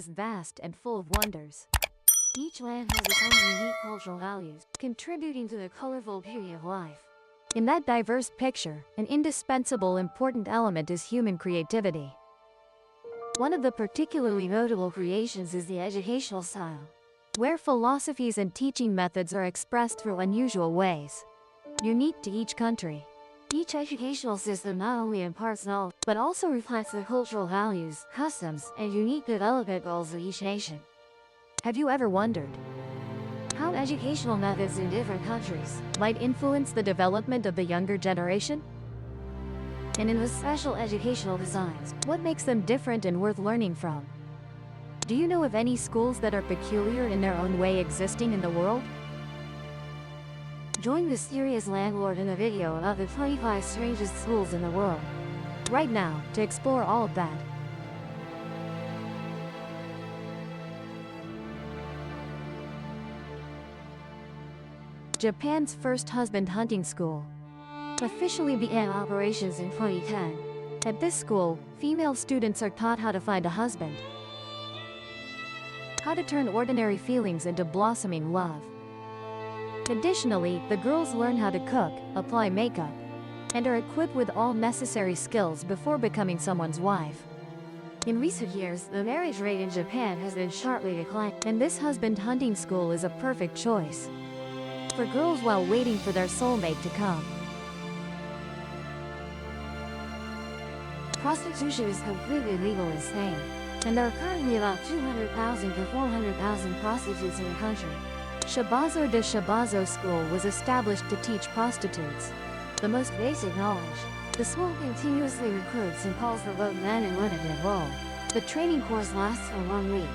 is vast and full of wonders. Each land has its own unique cultural values, contributing to the colorful beauty of life. In that diverse picture, an indispensable important element is human creativity. One of the particularly notable creations is the educational style, where philosophies and teaching methods are expressed through unusual ways, unique to each country. Each educational system not only imparts knowledge, but also reflects the cultural values, customs, and unique development goals of each nation. Have you ever wondered how educational methods in different countries might influence the development of the younger generation? And in the special educational designs, what makes them different and worth learning from? Do you know of any schools that are peculiar in their own way existing in the world? Join the serious landlord in a video about the 25 strangest schools in the world right now to explore all of that. Japan's first husband hunting school officially began operations in 2010. At this school, female students are taught how to find a husband, how to turn ordinary feelings into blossoming love. Additionally, the girls learn how to cook, apply makeup, and are equipped with all necessary skills before becoming someone's wife. In recent years, the marriage rate in Japan has been sharply declining, and this husband hunting school is a perfect choice for girls while waiting for their soulmate to come. Prostitution is completely legal in Spain, and there are currently about 200,000 to 400,000 prostitutes in the country. Shabazo de Shabazo School was established to teach prostitutes the most basic knowledge. The school continuously recruits and calls for both men and women to enroll. The training course lasts for 1 week,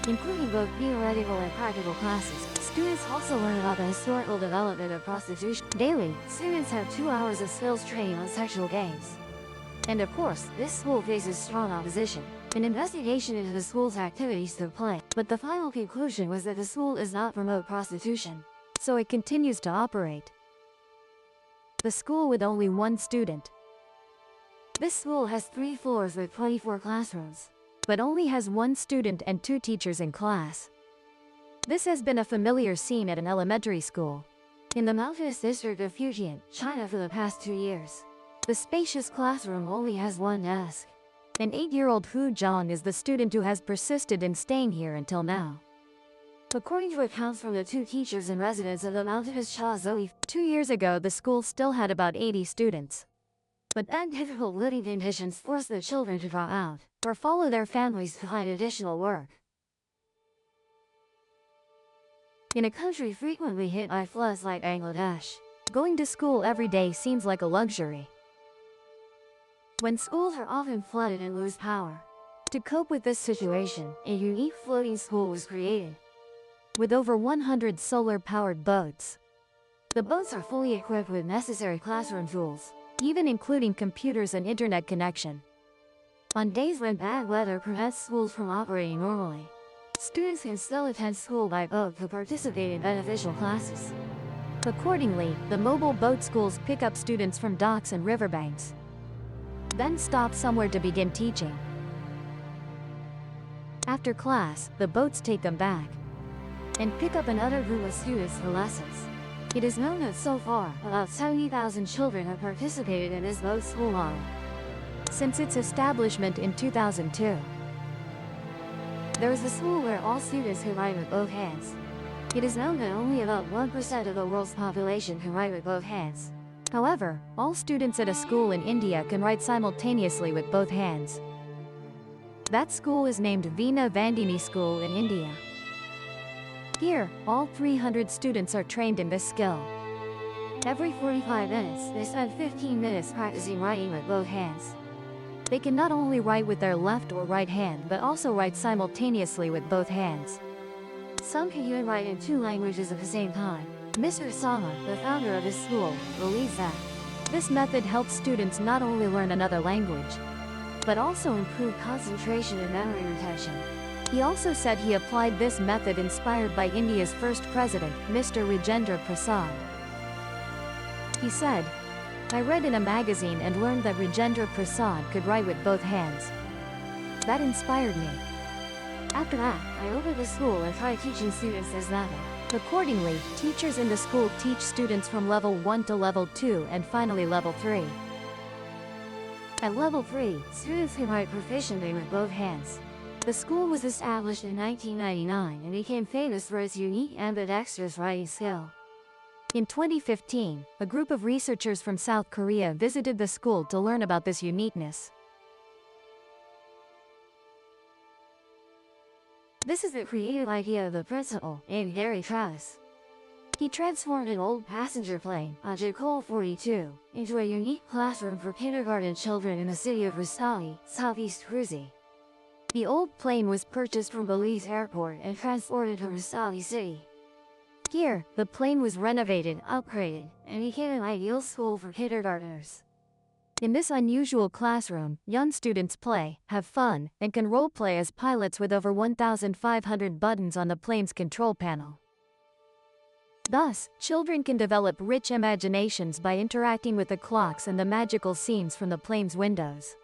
including both theoretical and practical classes. Students also learn about the historical development of prostitution. Daily, students have 2 hours of skills training on sexual games. And of course, this school faces strong opposition. An investigation into the school's activities took place, but the final conclusion was that the school does not promote prostitution, so it continues to operate. The school with only 1 student. This school has 3 floors with 24 classrooms, but only has 1 student and 2 teachers in class. This has been a familiar scene at an elementary school in the mountainous district of Fujian, China for the past 2 years. The spacious classroom only has 1 desk. An 8-year-old Hu Zhang is the student who has persisted in staying here until now. According to accounts from the 2 teachers and residents of the mountainous Chaozhou, 2 years ago the school still had about 80 students. But then difficult living conditions forced the children to drop out, or follow their families to find additional work. In a country frequently hit by floods like Bangladesh, going to school every day seems like a luxury. When schools are often flooded and lose power. To cope with this situation, a unique floating school was created, with over 100 solar-powered boats. The boats are fully equipped with necessary classroom tools, even including computers and internet connection. On days when bad weather prevents schools from operating normally, students can still attend school by boat to participate in beneficial classes. Accordingly, the mobile boat schools pick up students from docks and riverbanks, then stop somewhere to begin teaching. After class, the boats take them back and pick up another group of students for lessons. It is known that so far, about 70,000 children have participated in this boat school model since its establishment in 2002. There is a school where all students can write with both hands. It is known that only about 1% of the world's population can write with both hands. However, all students at a school in India can write simultaneously with both hands. That school is named Veena Vandini School in India. Here, all 300 students are trained in this skill. Every 45 minutes, they spend 15 minutes practicing writing with both hands. They can not only write with their left or right hand but also write simultaneously with both hands. Some can even write in 2 languages at the same time. Mr. Sama, the founder of this school, believes that this method helps students not only learn another language, but also improve concentration and memory retention. He also said he applied this method inspired by India's first president, Mr. Rajendra Prasad. He said, "I read in a magazine and learned that Rajendra Prasad could write with both hands. That inspired me. After that, I opened the school and tried teaching students this method. Accordingly, teachers in the school teach students from level 1 to level 2 and finally level 3. At level 3, students can write proficiently with both hands. The school was established in 1999 and became famous for its unique ambidextrous writing skill. In 2015, a group of researchers from South Korea visited the school to learn about this uniqueness. This is the creative idea of the principal, named Gary Travis. He transformed an old passenger plane, a Jacol 42, into a unique classroom for kindergarten children in the city of Rustavi, Southeast Gruzi. The old plane was purchased from Belize Airport and transported to Rustavi City. Here, the plane was renovated, upgraded, and became an ideal school for kindergartners. In this unusual classroom, young students play, have fun, and can role-play as pilots with over 1,500 buttons on the plane's control panel. Thus, children can develop rich imaginations by interacting with the clocks and the magical scenes from the plane's windows.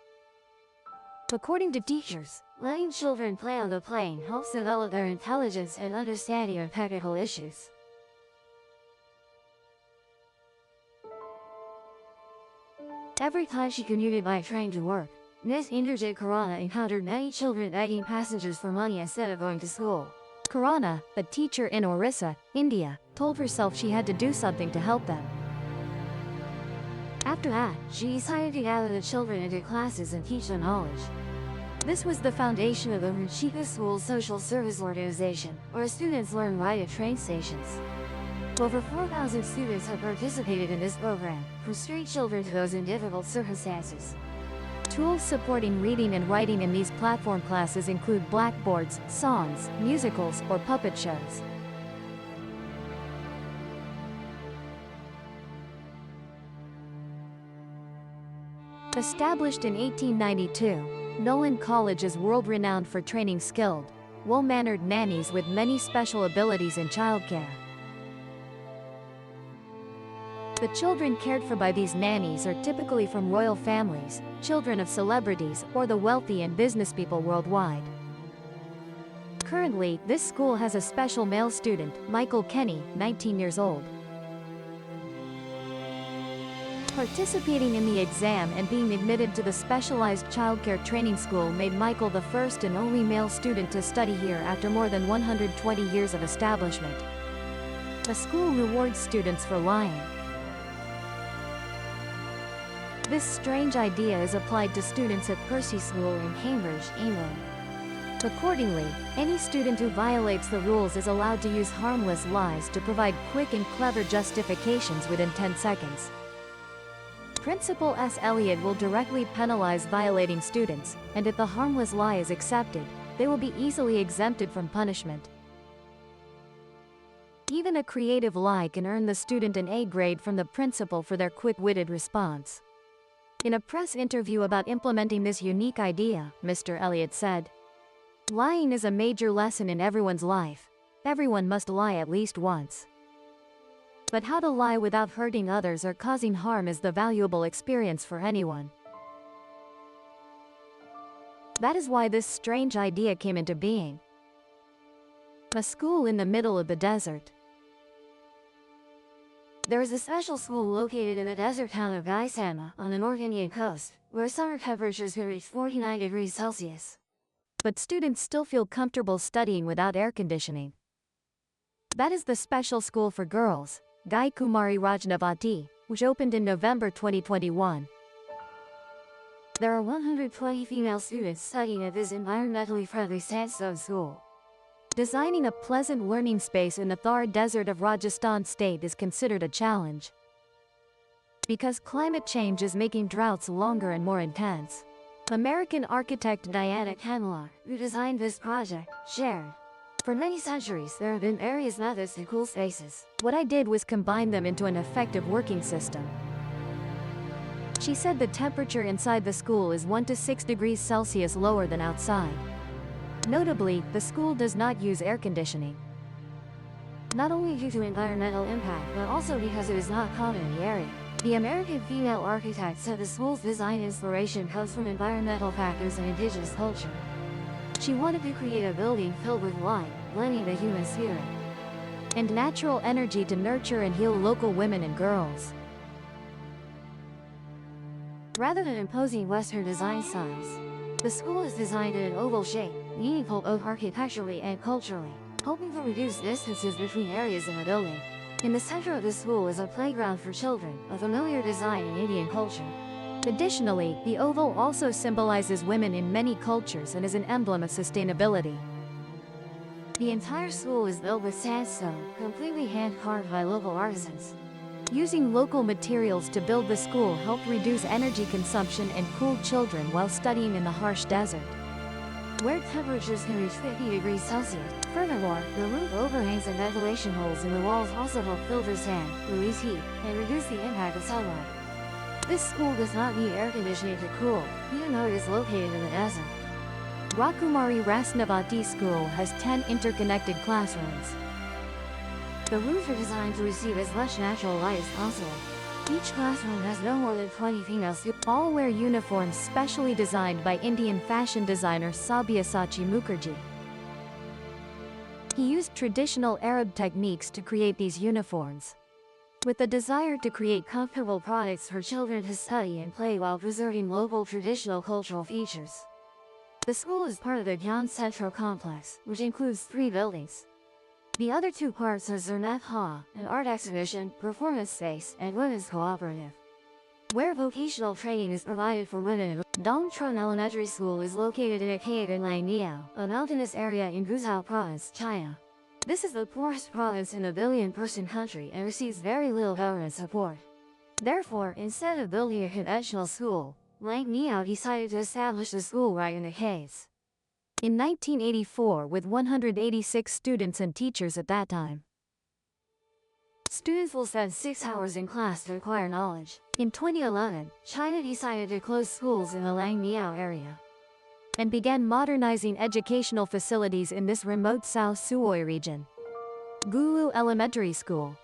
According to teachers, letting children play on the plane helps develop their intelligence and understanding of technical issues. Every time she commuted by train to work, Ms. Indrajit Khurana encountered many children begging passengers for money instead of going to school. Khurana, a teacher in Orissa, India, told herself she had to do something to help them. After that, she decided to gather the children into classes and teach them knowledge. This was the foundation of the Ruchika School Social Service Organization, where students learn right at train stations. Over 4,000 students have participated in this program, from street children to those in difficult circumstances. Tools supporting reading and writing in these platform classes include blackboards, songs, musicals, or puppet shows. Established in 1892, Nolan College is world-renowned for training skilled, well-mannered nannies with many special abilities in childcare. The children cared for by these nannies are typically from royal families, children of celebrities, or the wealthy and businesspeople worldwide. Currently, this school has a special male student, Michael Kenny, 19 years old. Participating in the exam and being admitted to the specialized childcare training school made Michael the first and only male student to study here after more than 120 years of establishment. The school rewards students for lying. This strange idea is applied to students at Percy School in Cambridge, England. Accordingly, any student who violates the rules is allowed to use harmless lies to provide quick and clever justifications within 10 seconds. Principal S. Elliott will directly penalize violating students, and if the harmless lie is accepted, they will be easily exempted from punishment. Even a creative lie can earn the student an A grade from the principal for their quick-witted response. In a press interview about implementing this unique idea, Mr. Elliott said, "Lying is a major lesson in everyone's life. Everyone must lie at least once. But how to lie without hurting others or causing harm is the valuable experience for anyone." That is why this strange idea came into being. A school in the middle of the desert. There is a special school located in the desert town of Gaisama on the North Indian coast, where summer temperatures can reach 49 degrees Celsius. But students still feel comfortable studying without air conditioning. That is the special school for girls, Gai Kumari Rajnavati, which opened in November 2021. There are 120 female students studying at this environmentally friendly sandstone school. Designing a pleasant learning space in the Thar Desert of Rajasthan state is considered a challenge, because climate change is making droughts longer and more intense. American architect Diana Kenlock, who designed this project, shared, "For many centuries, there have been various methods to cool spaces. What I did was combine them into an effective working system." She said the temperature inside the school is 1 to 6 degrees Celsius lower than outside. Notably, the school does not use air conditioning. Not only due to environmental impact, but also because it is not common in the area. The American female architect said the school's design inspiration comes from environmental factors and indigenous culture. She wanted to create a building filled with light, blending the human spirit and natural energy to nurture and heal local women and girls. Rather than imposing Western design styles, the school is designed in an oval shape, meaningful both architecturally and culturally, hoping to reduce distances between areas in the building. In the center of the school is a playground for children, a familiar design in Indian culture. Additionally, the oval also symbolizes women in many cultures and is an emblem of sustainability. The entire school is built with sandstone, completely hand-carved by local artisans. Using local materials to build the school helped reduce energy consumption and cool children while studying in the harsh desert, where temperatures can reach 50 degrees Celsius. Furthermore, the roof overhangs and ventilation holes in the walls also help filter sand, release heat, and reduce the impact of sunlight. This school does not need air conditioning to cool, even though it is located in the desert. Rakumari Rasnavati School has 10 interconnected classrooms. The roofs are designed to receive as much natural light as possible. Each classroom has no more than 20 female students. All wear uniforms specially designed by Indian fashion designer Sabyasachi Mukherjee. He used traditional Arab techniques to create these uniforms, with the desire to create comfortable products for children to study and play while preserving local traditional cultural features. The school is part of the Gyan Central Complex, which includes 3 buildings. The other 2 parts are Zernath Ha, an art exhibition, performance space, and women's cooperative, where vocational training is provided for women. Dong Trun Elementary School is located in a cave in Lang Niao, a mountainous area in Guizhou Province, China. This is the poorest province in a billion-person country and receives very little government support. Therefore, instead of building a conventional school, Lang Niao decided to establish the school right in the caves. In 1984, with 186 students and teachers at that time. Students will spend 6 hours in class to acquire knowledge. In 2011, China decided to close schools in the Lang Niao area and began modernizing educational facilities in this remote South Suoi region. Gulu Elementary School.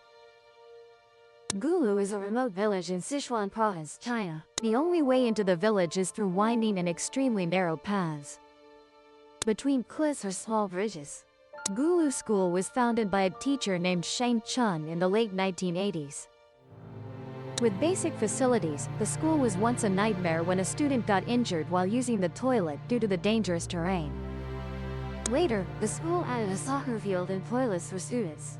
Gulu is a remote village in Sichuan Province, China. The only way into the village is through winding and extremely narrow paths between cliffs or small bridges. Gulu School was founded by a teacher named Sheng Chun in the late 1980s. With basic facilities, the school was once a nightmare when a student got injured while using the toilet due to the dangerous terrain. Later, the school added a soccer field and toilets for students.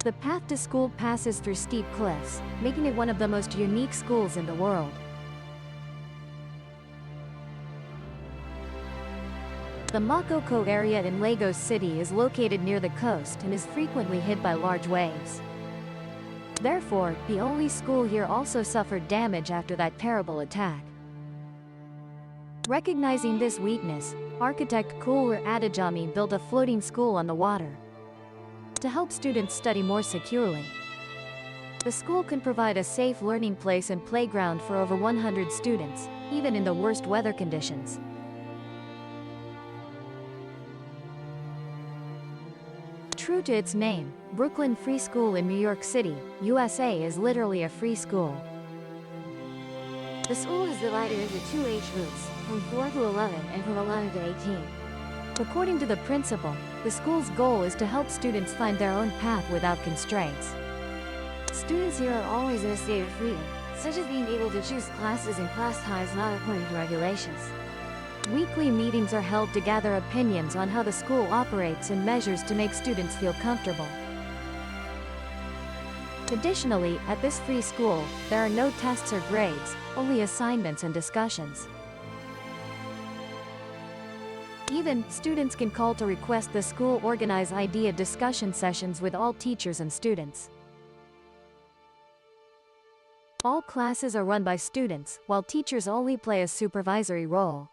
The path to school passes through steep cliffs, making it one of the most unique schools in the world. The Makoko area in Lagos City is located near the coast and is frequently hit by large waves. Therefore, the only school here also suffered damage after that terrible attack. Recognizing this weakness, architect Kulwer Adajami built a floating school on the water to help students study more securely. The school can provide a safe learning place and playground for over 100 students, even in the worst weather conditions. True to its name, Brooklyn Free School in New York City, USA is literally a free school. The school is divided into 2 age groups, from 4 to 11 and from 11 to 18. According to the principal, the school's goal is to help students find their own path without constraints. Students here are always in a state of freedom, such as being able to choose classes and class times not according to regulations. Weekly meetings are held to gather opinions on how the school operates and measures to make students feel comfortable. Additionally, at this free school, there are no tests or grades, only assignments and discussions. Even, students can call to request the school organize idea discussion sessions with all teachers and students. All classes are run by students, while teachers only play a supervisory role.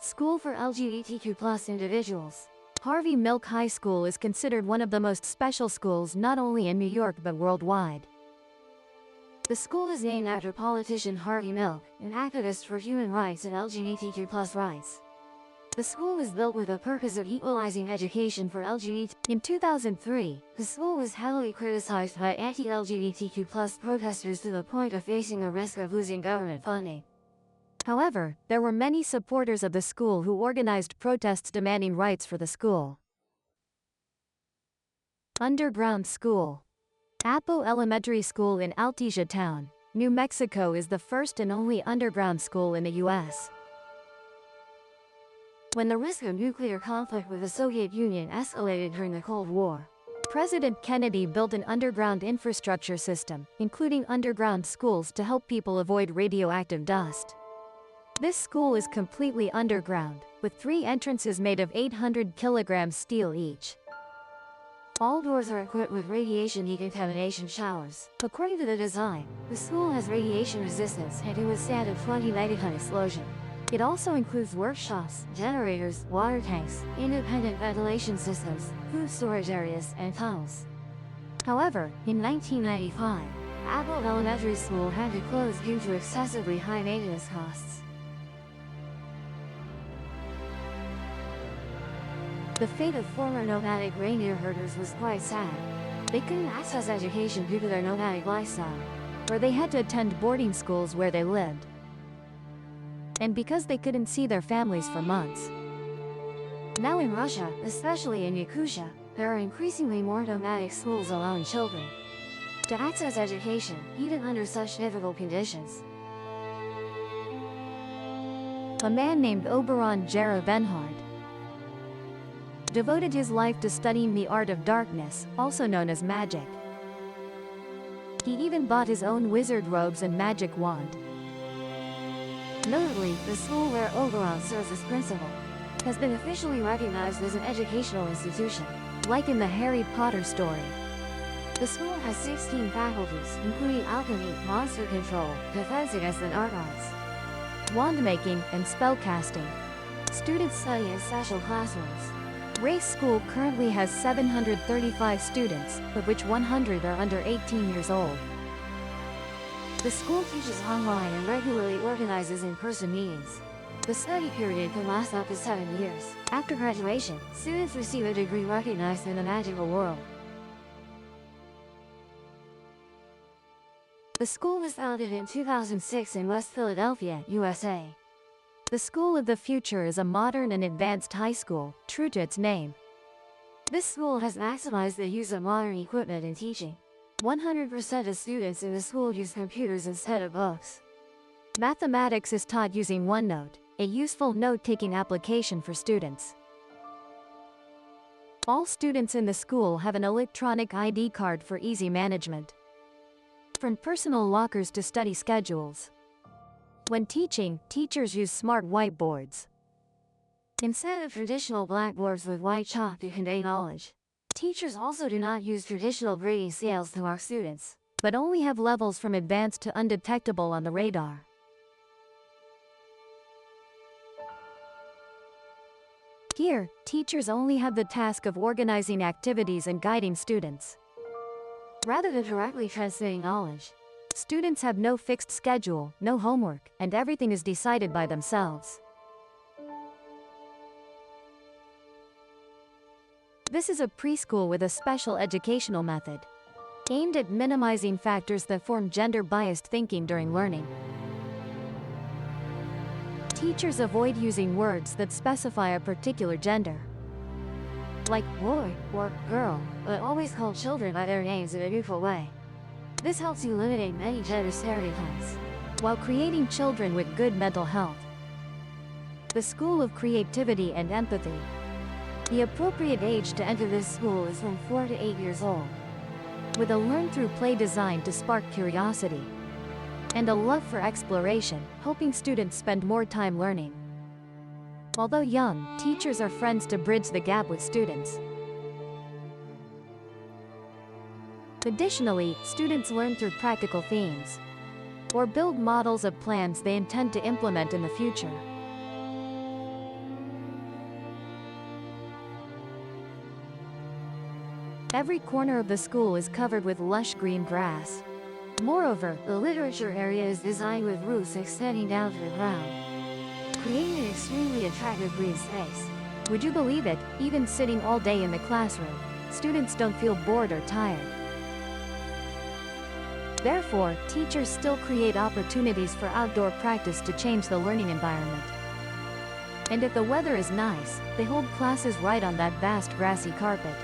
School for LGBTQ+ individuals. Harvey Milk High School is considered one of the most special schools not only in New York but worldwide. The school is named after politician Harvey Milk, an activist for human rights and LGBTQ+ rights. The school was built with the purpose of equalizing education for LGBT. In 2003, the school was heavily criticized by anti-LGBTQ+ protesters to the point of facing a risk of losing government funding. However, there were many supporters of the school who organized protests demanding rights for the school. Underground School. Apo Elementary School in Altesia Town, New Mexico is the first and only underground school in the U.S. When the risk of nuclear conflict with the Soviet Union escalated during the Cold War, President Kennedy built an underground infrastructure system, including underground schools to help people avoid radioactive dust. This school is completely underground, with 3 entrances made of 800 kilograms steel each. All doors are equipped with radiation decontamination showers. According to the design, the school has radiation resistance and can withstand a 20 megaton explosion. It also includes workshops, generators, water tanks, independent ventilation systems, food storage areas, and tunnels. However, in 1995, Apo Elementary School had to close due to excessively high maintenance costs. The fate of former nomadic reindeer herders was quite sad. They couldn't access education due to their nomadic lifestyle, or they had to attend boarding schools where they lived. And because they couldn't see their families for months. Now in Russia, especially in Yakutia, there are increasingly more nomadic schools allowing children to access education, even under such difficult conditions. A man named Oberon Jera Benhard devoted his life to studying the art of darkness, also known as magic. He even bought his own wizard robes and magic wand. Notably, the school where Oberon serves as principal has been officially recognized as an educational institution, like in the Harry Potter story. The school has 16 faculties, including alchemy, monster control, defense against the dark arts, wand making, and spell casting. Students study in special classrooms. Race School currently has 735 students, of which 100 are under 18 years old. The school teaches online and regularly organizes in-person meetings. The study period can last up to 7 years. After graduation, students receive a degree recognized in the magical world. The school was founded in 2006 in West Philadelphia, USA. The School of the Future is a modern and advanced high school, true to its name. This school has maximized the use of modern equipment in teaching. 100% of students in the school use computers instead of books. Mathematics is taught using OneNote, a useful note-taking application for students. All students in the school have an electronic ID card for easy management. From personal lockers to study schedules. When teaching, teachers use smart whiteboards instead of traditional blackboards with white chalk to convey knowledge. Teachers also do not use traditional grading scales to mark students, but only have levels from advanced to undetectable on the radar. Here, teachers only have the task of organizing activities and guiding students, rather than directly transmitting knowledge. Students have no fixed schedule, no homework, and everything is decided by themselves. This is a preschool with a special educational method, aimed at minimizing factors that form gender-biased thinking during learning. Teachers avoid using words that specify a particular gender, like boy or girl, but always call children by their names in a neutral way. This helps eliminate many gender stereotypes, while creating children with good mental health. The School of Creativity and Empathy. The appropriate age to enter this school is from 4 to 8 years old, with a learn-through-play design to spark curiosity, and a love for exploration, helping students spend more time learning. Although young, teachers are friends to bridge the gap with students. Additionally, students learn through practical themes, or build models of plans they intend to implement in the future. Every corner of the school is covered with lush green grass. Moreover, the literature area is designed with roofs extending down to the ground, creating an extremely attractive green space. Would you believe it? Even sitting all day in the classroom, students don't feel bored or tired. Therefore, teachers still create opportunities for outdoor practice to change the learning environment. And if the weather is nice, they hold classes right on that vast grassy carpet.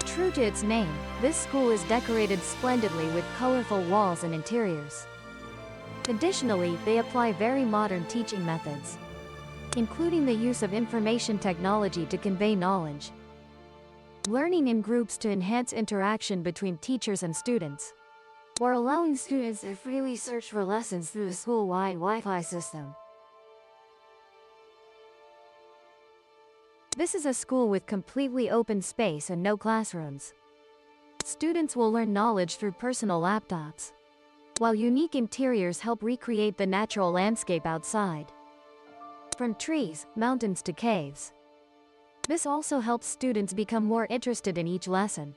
True to its name, this school is decorated splendidly with colorful walls and interiors. Additionally, they apply very modern teaching methods, including the use of information technology to convey knowledge, learning in groups to enhance interaction between teachers and students, or allowing students to freely search for lessons through the school-wide Wi-Fi system. This is a school with completely open space and no classrooms. Students will learn knowledge through personal laptops, while unique interiors help recreate the natural landscape outside, from trees, mountains to caves. This also helps students become more interested in each lesson.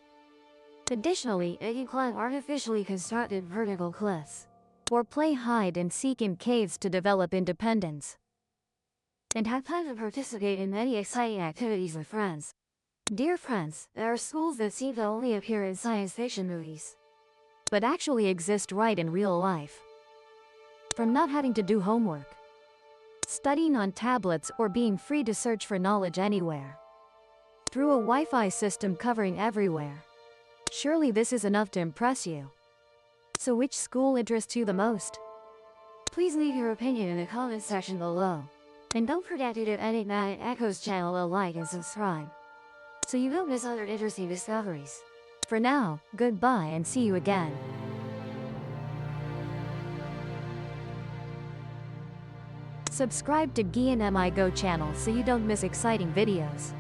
Additionally, they can climb artificially constructed vertical cliffs, or play hide and seek in caves to develop independence, and have time to participate in many exciting activities with friends. Dear friends, there are schools that seem to only appear in science fiction movies, but actually exist right in real life. From not having to do homework, studying on tablets, or being free to search for knowledge anywhere, through a Wi-Fi system covering everywhere. Surely this is enough to impress you. So which school interests you the most? Please leave your opinion in the comments section below. And don't forget to give Enigmatic Echoes channel a like and subscribe, so you don't miss other interesting discoveries. For now, goodbye and see you again. Subscribe to Gian MI Go channel so you don't miss exciting videos.